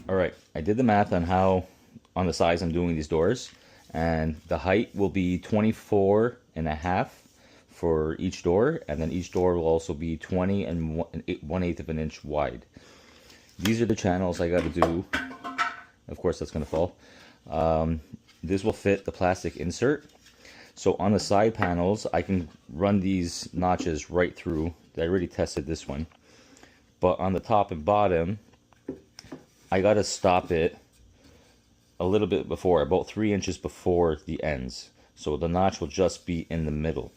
All right, I did the math on on the size I'm doing these doors, and the height will be 24.5 for each door, and then each door will also be 20 and 1/8 of an inch wide. These are the channels I got to do. Of course, that's going to fall. This will fit the plastic insert. So on the side panels, I can run these notches right through. I already tested this one. But on the top and bottom, I got to stop it a little bit before, about 3 inches before the ends. So the notch will just be in the middle.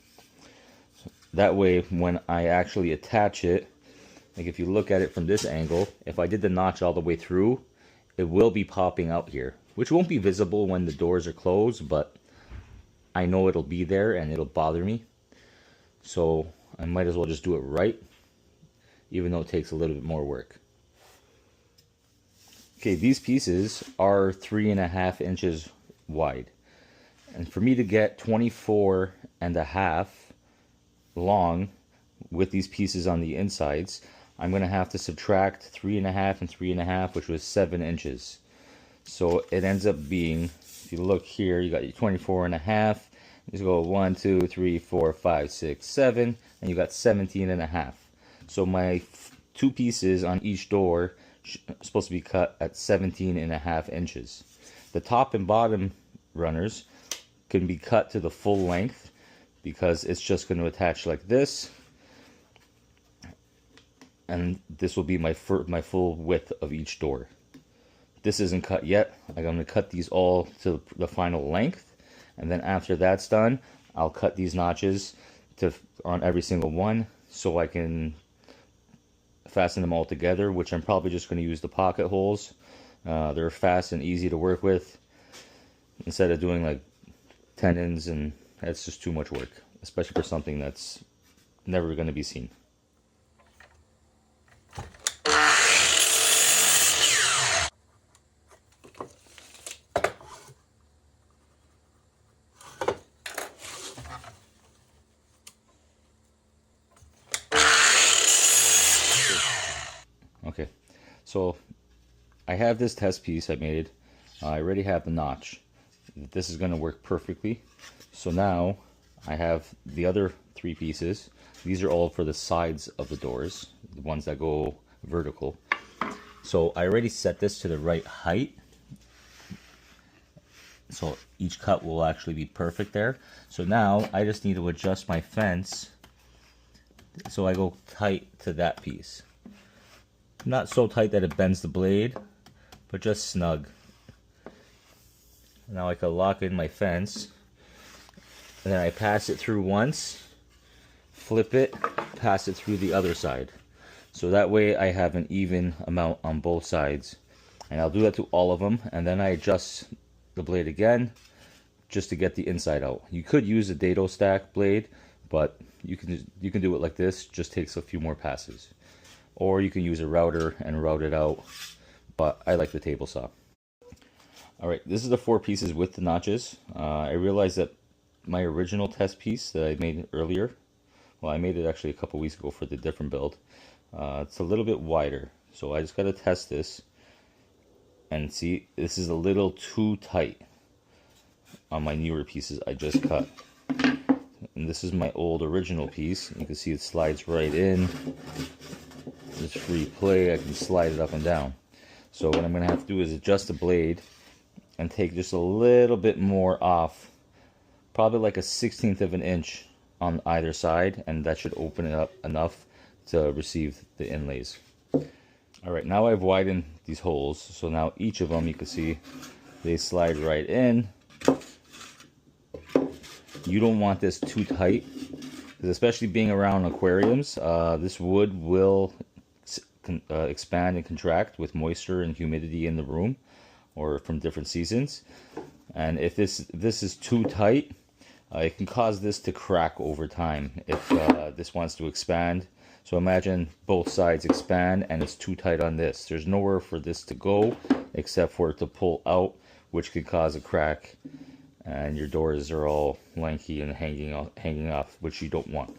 That way, when I actually attach it, like if you look at it from this angle, if I did the notch all the way through, it will be popping out here, which won't be visible when the doors are closed, but I know it'll be there and it'll bother me. So I might as well just do it right, even though it takes a little bit more work. Okay, these pieces are 3.5 inches wide. And for me to get 24.5 long with these pieces on the insides, I'm going to have to subtract 3.5 and 3.5, which was 7 inches. So it ends up being, if you look here, you got your 24.5. Just go 1, 2, 3, 4, 5, 6, 7, and you got 17.5. So my two pieces on each door are supposed to be cut at 17.5 inches. The top and bottom runners can be cut to the full length because it's just going to attach like this, and this will be my full width of each door. This isn't cut yet. I'm going to cut these all to the final length, and then after that's done, I'll cut these notches on every single one so I can fasten them all together, which I'm probably just going to use the pocket holes. They're fast and easy to work with instead of doing like tenons, and that's just too much work, especially for something that's never going to be seen. Okay, so I have this test piece I made. I already have the notch. This is going to work perfectly. So now I have the other 3 pieces. These are all for the sides of the doors, the ones that go vertical. So I already set this to the right height. So each cut will actually be perfect there. So now I just need to adjust my fence so I go tight to that piece. Not so tight that it bends the blade, but just snug. Now I can lock in my fence, and then I pass it through once, flip it, pass it through the other side. So that way I have an even amount on both sides. And I'll do that to all of them, and then I adjust the blade again just to get the inside out. You could use a dado stack blade, but you can do it like this. Just takes a few more passes. Or you can use a router and route it out, but I like the table saw. Alright, this is the 4 pieces with the notches. I realized that my original test piece that I made earlier, well, I made it actually a couple weeks ago for the different build, it's a little bit wider. So I just got to test this and see, this is a little too tight on my newer pieces I just cut. And this is my old original piece. You can see it slides right in. It's free play. I can slide it up and down. So what I'm going to have to do is adjust the blade and take just a little bit more off, probably like a 1/16 of an inch on either side, and that should open it up enough to receive the inlays. Alright, now I've widened these holes, so now each of them, you can see they slide right in. You don't want this too tight, because especially being around aquariums, this wood will expand and contract with moisture and humidity in the room or from different seasons. And if this is too tight, it can cause this to crack over time if this wants to expand. So imagine both sides expand and it's too tight on this. There's nowhere for this to go except for it to pull out, which could cause a crack, and your doors are all lanky and hanging off, which you don't want.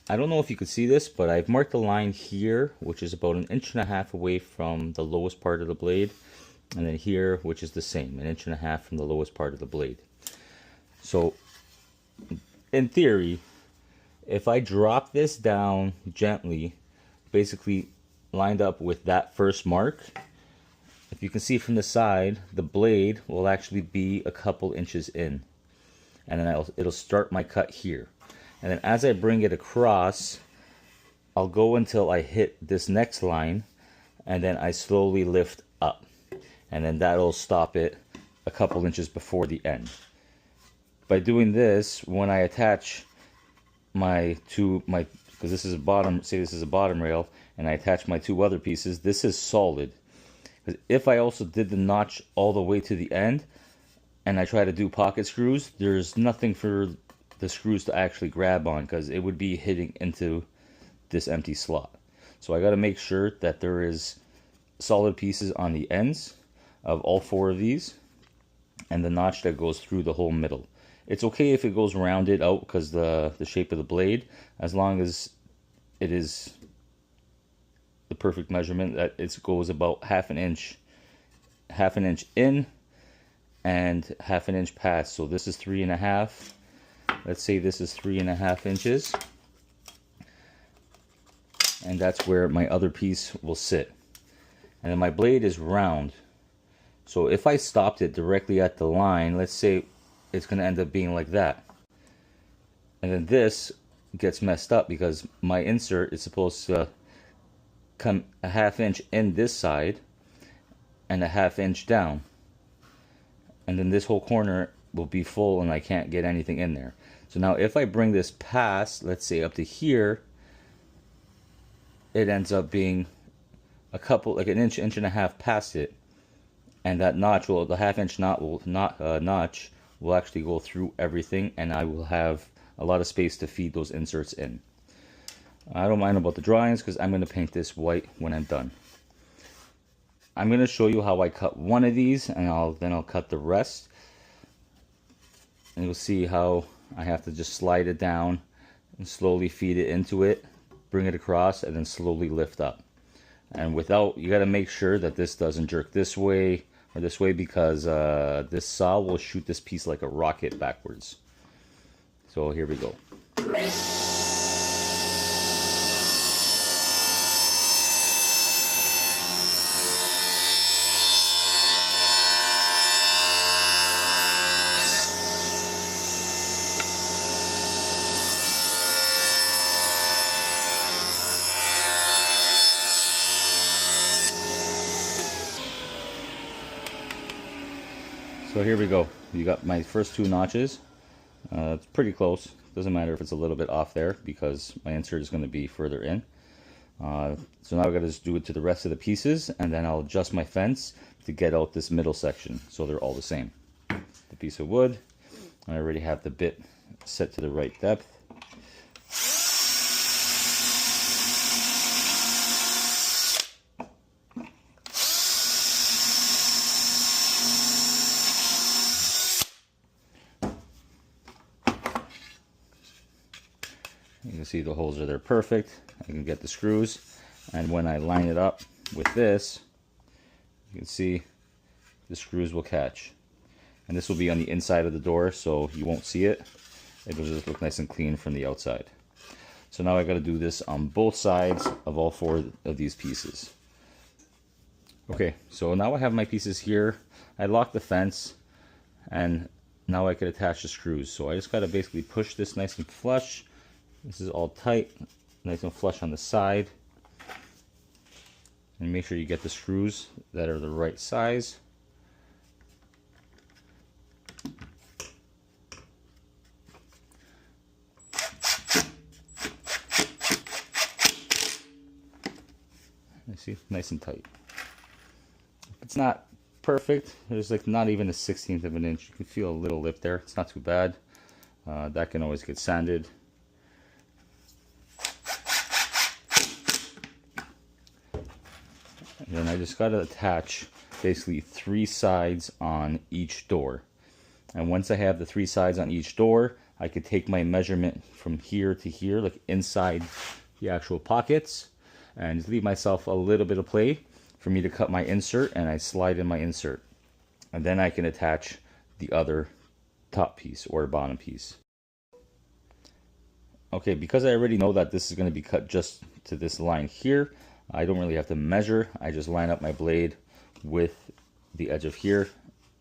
I don't know if you could see this, but I've marked a line here, which is about 1.5 inches away from the lowest part of the blade. And then here, which is the same, 1.5 inches from the lowest part of the blade. So, in theory, if I drop this down gently, basically lined up with that first mark, if you can see from the side, the blade will actually be a couple inches in. And then it'll start my cut here. And then as I bring it across, I'll go until I hit this next line, and then I slowly lift up. And then that'll stop it a couple inches before the end. By doing this, when I attach because this is a bottom, say this is a bottom rail, and I attach my 2 other pieces, this is solid. Because if I also did the notch all the way to the end, and I try to do pocket screws, there's nothing for the screws to actually grab on, because it would be hitting into this empty slot. So I got to make sure that there is solid pieces on the ends of all 4 of these, and the notch that goes through the whole middle. It's okay if it goes rounded out because the shape of the blade, as long as it is the perfect measurement, that it goes about half an inch in and half an inch past. So this is 3.5. Let's say this is 3.5 inches, and that's where my other piece will sit. And then my blade is round, so if I stopped it directly at the line, let's say it's going to end up being like that, and then this gets messed up because my insert is supposed to come a half inch in this side and a half inch down, and then this whole corner will be full and I can't get anything in there. So now if I bring this past, let's say up to here, it ends up being a couple, like 1 inch, 1.5 inches past it, and that notch will, the half inch notch will actually go through everything, and I will have a lot of space to feed those inserts in. I don't mind about the drawings because I'm going to paint this white when I'm done. I'm going to show you how I cut one of these, and then I'll cut the rest. And you'll see how I have to just slide it down and slowly feed it into it, bring it across, and then slowly lift up. And you got to make sure that this doesn't jerk this way or this way, because this saw will shoot this piece like a rocket backwards. So here we go. So here we go. You got my first 2 notches. It's pretty close. Doesn't matter if it's a little bit off there because my insert is going to be further in. So now I've got to just do it to the rest of the pieces, and then I'll adjust my fence to get out this middle section so they're all the same. The piece of wood, I already have the bit set to the right depth. You can see the holes are there perfect. I can get the screws, and when I line it up with this, you can see the screws will catch. And this will be on the inside of the door, so you won't see it. It'll just look nice and clean from the outside. So now I got to do this on both sides of all 4 of these pieces. Okay, so now I have my pieces here. I locked the fence, and now I could attach the screws. So I just got to basically push this nice and flush. This is all tight, nice and flush on the side. And make sure you get the screws that are the right size. You see, nice and tight. It's not perfect. There's like not even a 1/16 of an inch. You can feel a little lip there. It's not too bad. That can always get sanded. And then I just got to attach basically 3 sides on each door. And once I have the 3 sides on each door, I could take my measurement from here to here, like inside the actual pockets, and just leave myself a little bit of play for me to cut my insert, and I slide in my insert. And then I can attach the other top piece or bottom piece. Okay, because I already know that this is going to be cut just to this line here, I don't really have to measure. I just line up my blade with the edge of here.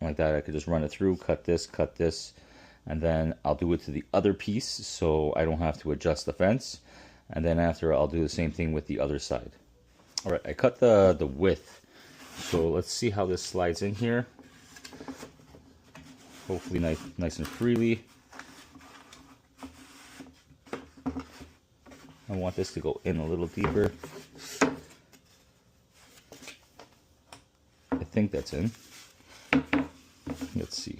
Like that, I could just run it through, cut this, and then I'll do it to the other piece so I don't have to adjust the fence. And then after, I'll do the same thing with the other side. All right, I cut the width. So let's see how this slides in here. Hopefully nice and freely. I want this to go in a little deeper. I think that's in. Let's see.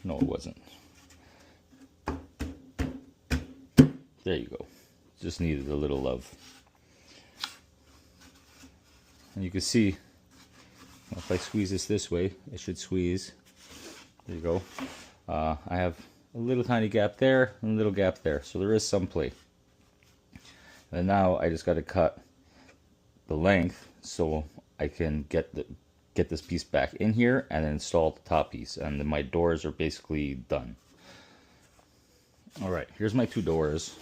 No, it wasn't. There you go. Just needed a little love. And you can see, if I squeeze this way, it should squeeze. There you go. I have a little tiny gap there and a little gap there, so there is some play. And now I just got to cut the length so I can get this piece back in here and then install the top piece, and then my doors are basically done. All right, here's my two doors.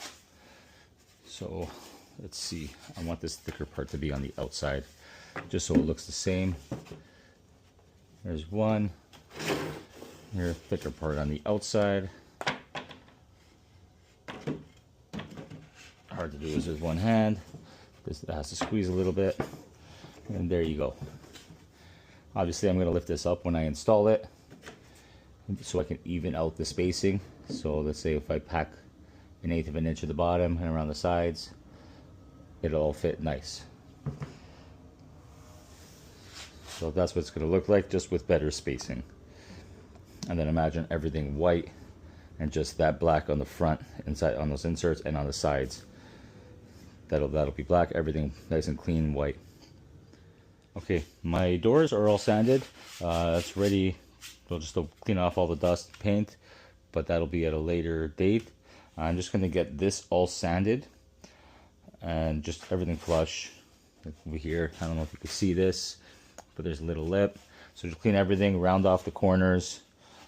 So let's see, I want this thicker part to be on the outside just so it looks the same. There's one. Here, thicker part on the outside. Hard to do is with one hand. This has to squeeze a little bit, and there you go. Obviously, I'm going to lift this up when I install it so I can even out the spacing. So let's say if I pack 1/8 of an inch at the bottom and around the sides, it'll all fit nice. So that's what it's going to look like, just with better spacing. And then imagine everything white and just that black on the front, inside on those inserts, and on the sides. That'll be black, everything nice and clean white. Okay, my doors are all sanded. It's ready. We'll just clean off all the dust, paint, but that'll be at a later date. I'm just going to get this all sanded and just everything flush. Like over here, I don't know if you can see this, but there's a little lip. So just clean everything, round off the corners.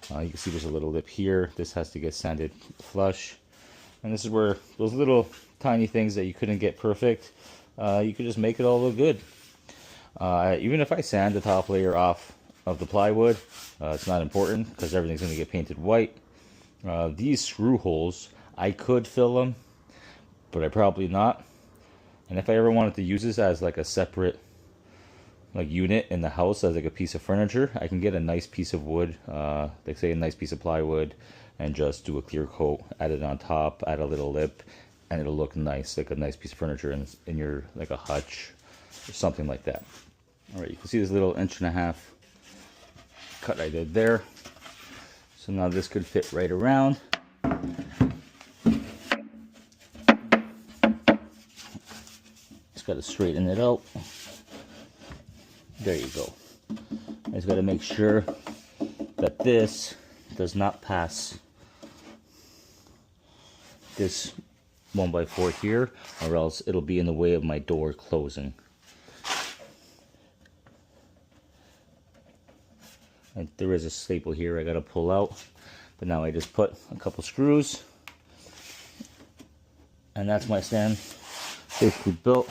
You can see there's a little lip here. This has to get sanded flush. And this is where those little tiny things that you couldn't get perfect, you could just make it all look good. Even if I sand the top layer off of the plywood, it's not important because everything's going to get painted white. These screw holes, I could fill them, but I probably not. And if I ever wanted to use this as like a separate like unit in the house, as like a piece of furniture, I can get a nice piece of wood, like say a nice piece of plywood, and just do a clear coat, add it on top, add a little lip, and it'll look nice, like a nice piece of furniture in your, like a hutch or something like that. All right, you can see this little 1.5 inch cut I did there. So now this could fit right around. Just got to straighten it out. There you go. I just got to make sure that this does not pass this 1x4 here, or else it'll be in the way of my door closing. And there is a staple here I got to pull out, but now I just put a couple screws, and that's my stand basically built.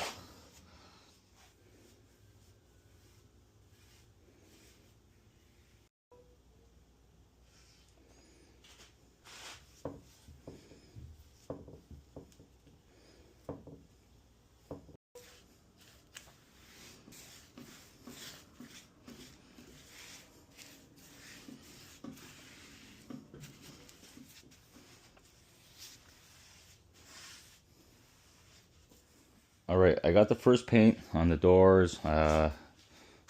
Alright, I got the first paint on the doors, the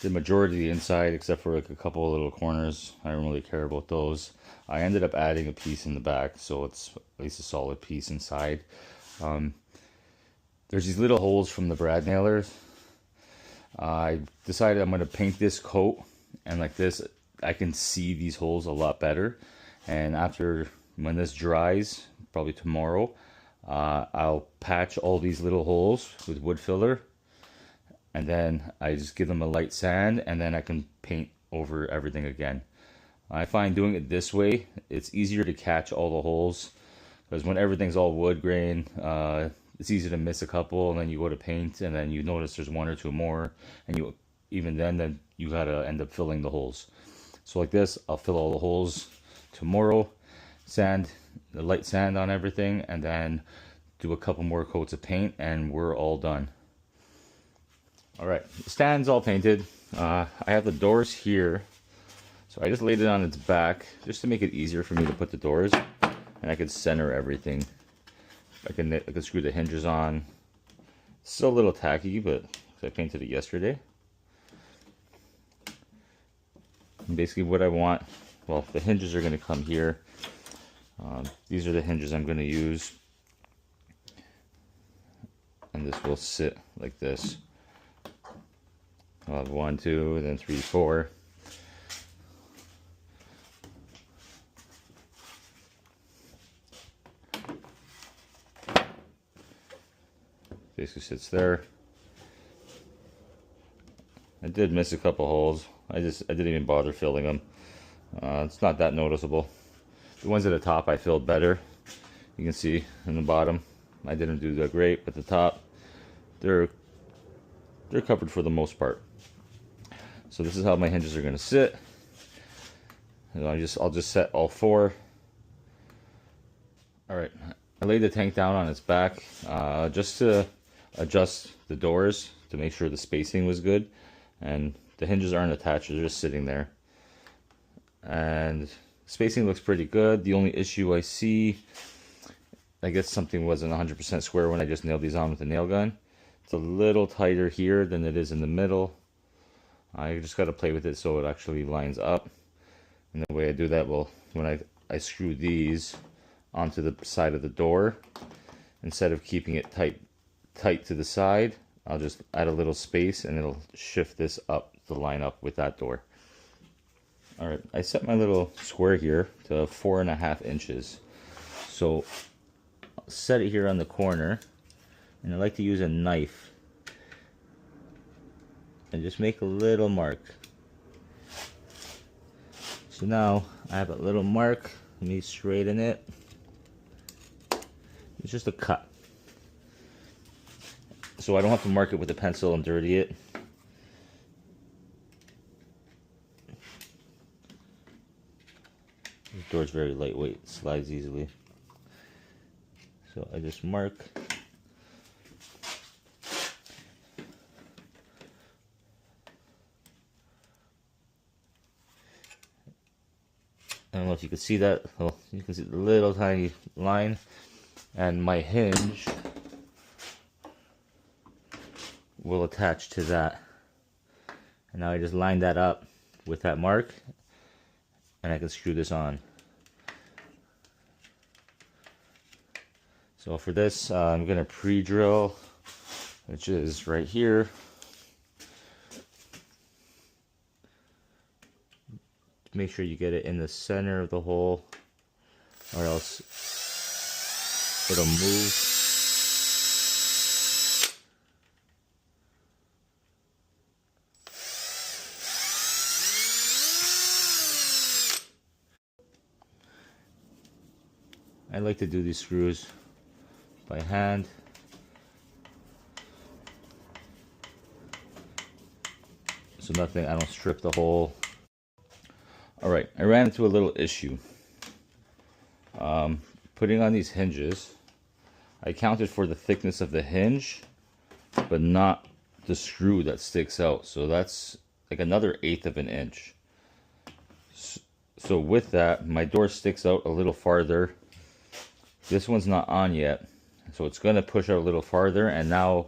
majority of the inside except for like a couple of little corners. I don't really care about those. I ended up adding a piece in the back, so it's at least a solid piece inside. There's these little holes from the brad nailers. I decided I'm going to paint this coat, and like this I can see these holes a lot better, and after when this dries, probably tomorrow, I'll patch all these little holes with wood filler, and then I just give them a light sand, and then I can paint over everything again. I find doing it this way, it's easier to catch all the holes, because when everything's all wood grain, it's easy to miss a couple, and then you go to paint, and then you notice there's one or two more, and then you gotta end up filling the holes. So like this, I'll fill all the holes tomorrow, sand, the light sand on everything, and then do a couple more coats of paint, and we're all done. All right, the stand's all painted. I have the doors here, so I just laid it on its back just to make it easier for me to put the doors, and I could center everything. I can screw the hinges on. It's still a little tacky, but I painted it yesterday. And basically what I want, well, the hinges are going to come here. These are the hinges I'm going to use. And this will sit like this. I'll have 1, 2, then 3, 4. Basically sits there. I did miss a couple holes. I didn't even bother filling them. It's not that noticeable. The ones at the top I filled better. You can see in the bottom I didn't do that great, but the top they're covered for the most part. So this is how my hinges are going to sit. And I'll just set all 4. All right, I laid the tank down on its back just to adjust the doors to make sure the spacing was good, and the hinges aren't attached, they're just sitting there, and spacing looks pretty good. The only issue I see, I guess something wasn't 100% square when I just nailed these on with a nail gun. It's a little tighter here than it is in the middle. I just got to play with it so it actually lines up. And the way I do that, well, when I screw these onto the side of the door, instead of keeping it tight to the side, I'll just add a little space and it'll shift this up to line up with that door. All right, I set my little square here to 4.5 inches. So I'll set it here on the corner, and I like to use a knife and just make a little mark. So now I have a little mark. Let me straighten it. It's just a cut. So I don't have to mark it with a pencil and dirty it. This door's very lightweight, it slides easily. So I just mark. I don't know if you can see that. Well, you can see the little tiny line, and my hinge will attach to that. And now I just line that up with that mark, and I can screw this on. So for this, I'm gonna pre-drill, which is right here. Make sure you get it in the center of the hole, or else it'll move. I like to do these screws by hand. So I don't strip the hole. Alright, I ran into a little issue. Putting on these hinges, I counted for the thickness of the hinge, but not the screw that sticks out. So that's like another 1/8 of an inch. So with that, my door sticks out a little farther. This one's not on yet, so it's going to push out a little farther, and now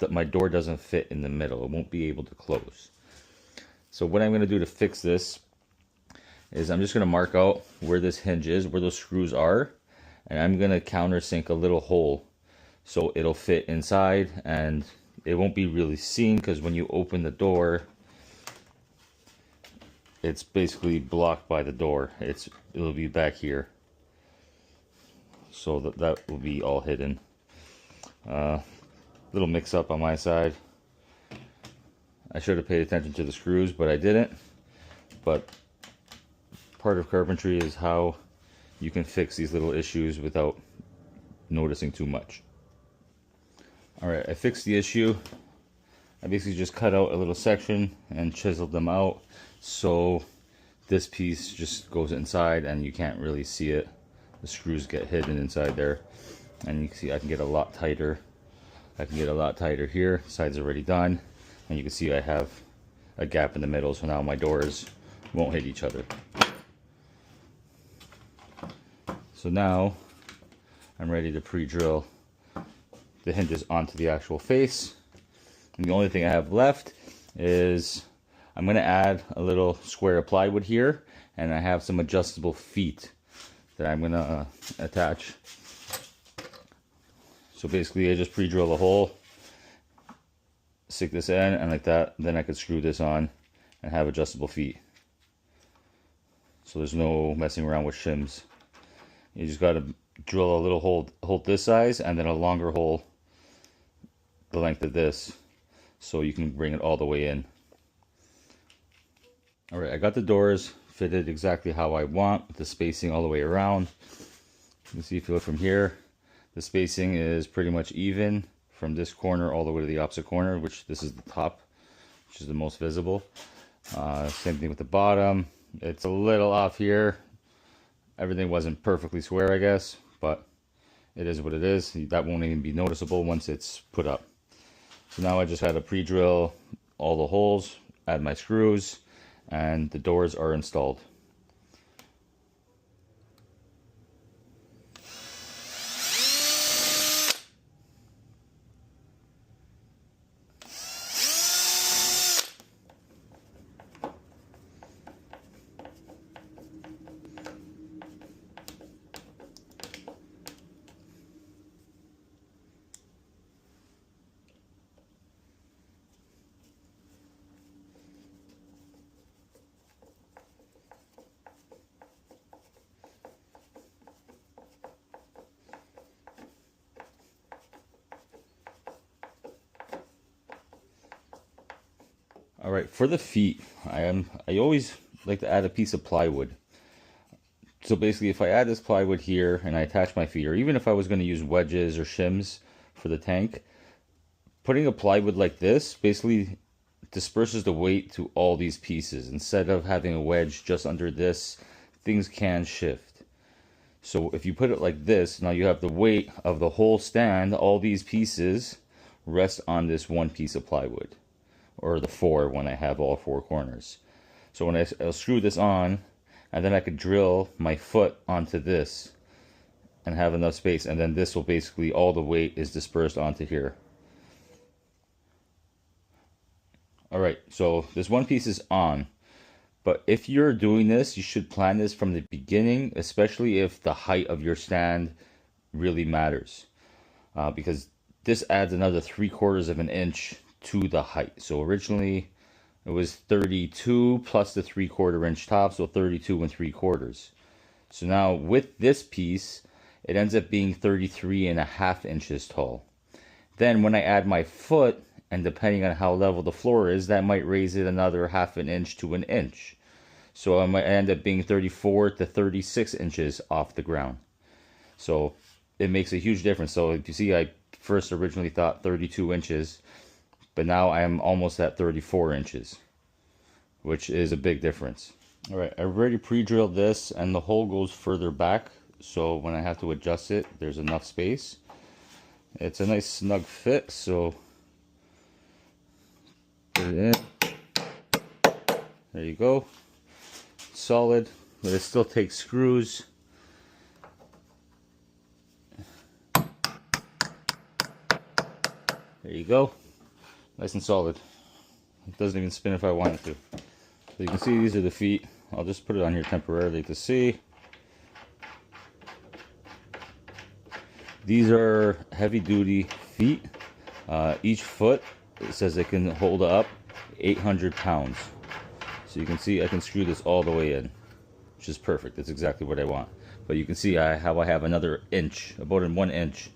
my door doesn't fit in the middle. It won't be able to close. So what I'm going to do to fix this is I'm just going to mark out where this hinge is, where those screws are, and I'm going to countersink a little hole so it'll fit inside, and it won't be really seen, because when you open the door, it's basically blocked by the door. It'll be back here. so that will be all hidden. Little mix up on my side. I should have paid attention to the screws, but I didn't. But part of carpentry is how you can fix these little issues without noticing too much. Alright, I fixed the issue. I basically just cut out a little section and chiseled them out, so this piece just goes inside and you can't really see it. The screws get hidden inside there, and you can see I can get a lot tighter. I can get a lot tighter here. The side's already done, and you can see I have a gap in the middle, so now my doors won't hit each other. So now I'm ready to pre-drill the hinges onto the actual face. And the only thing I have left is I'm going to add a little square of plywood here, and I have some adjustable feet that I'm going to attach. So basically I just pre-drill a hole, stick this in, and like that, then I could screw this on and have adjustable feet. So there's no messing around with shims. You just got to drill a little hole this size, and then a longer hole the length of this, so you can bring it all the way in. Alright, I got the doors fitted exactly how I want, with the spacing all the way around. You can see if you look from here, the spacing is pretty much even from this corner all the way to the opposite corner, which this is the top, which is the most visible. Same thing with the bottom. It's a little off here. Everything wasn't perfectly square, I guess, but it is what it is. That won't even be noticeable once it's put up. So now I just had to pre-drill all the holes, add my screws, and the doors are installed. All right, for the feet, I always like to add a piece of plywood. So basically, if I add this plywood here and I attach my feet, or even if I was going to use wedges or shims for the tank, putting a plywood like this basically disperses the weight to all these pieces. Instead of having a wedge just under this, things can shift. So if you put it like this, now you have the weight of the whole stand. All these pieces rest on this one piece of plywood, or the four when I have all four corners. So when I'll screw this on, and then I could drill my foot onto this and have enough space, and then this will basically, all the weight is dispersed onto here. Alright, so this one piece is on, but if you're doing this, you should plan this from the beginning, especially if the height of your stand really matters, because this adds another 3/4 of an inch to the height. So originally it was 32 plus the 3/4 inch top, so 32 3/4. So now with this piece, it ends up being 33.5 inches tall. Then when I add my foot, and depending on how level the floor is, that might raise it another 1/2 inch to an inch. So I might end up being 34 to 36 inches off the ground. So it makes a huge difference. So if you see, I first originally thought 32 inches, but now I'm almost at 34 inches, which is a big difference. All right, I already pre-drilled this, and the hole goes further back, so when I have to adjust it, there's enough space. It's a nice snug fit, so put it in. There you go. Solid, but it still takes screws. There you go. Nice and solid. It doesn't even spin if I want it to. So you can see these are the feet. I'll just put it on here temporarily to see. These are heavy duty feet. Each foot, it says it can hold up 800 pounds. So you can see I can screw this all the way in, which is perfect. That's exactly what I want. But you can see how I have another inch, about in 1 inch.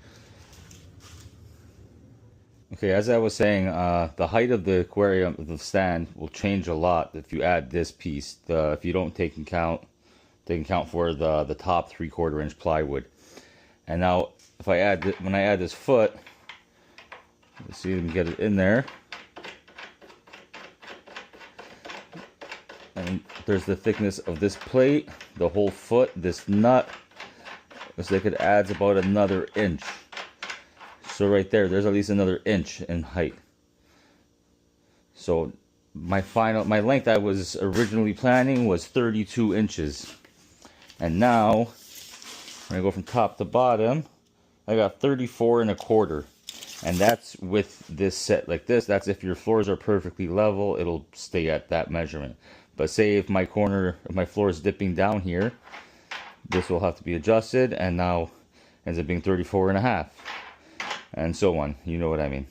Okay, as I was saying, the height of the aquarium, the stand, will change a lot if you add this piece. If you don't take account for the top 3/4 inch plywood. And now, if I add when I add this foot, let's see if we can get it in there. And there's the thickness of this plate, the whole foot, this nut. Looks like it adds about another inch. So right there's at least another inch in height. So my length I was originally planning was 32 inches. And now, when I go from top to bottom, I got 34 1/4. And that's with this set like this. That's if your floors are perfectly level, it'll stay at that measurement. But say if my floor is dipping down here, this will have to be adjusted, and now ends up being 34 1/2. And so on. You know what I mean.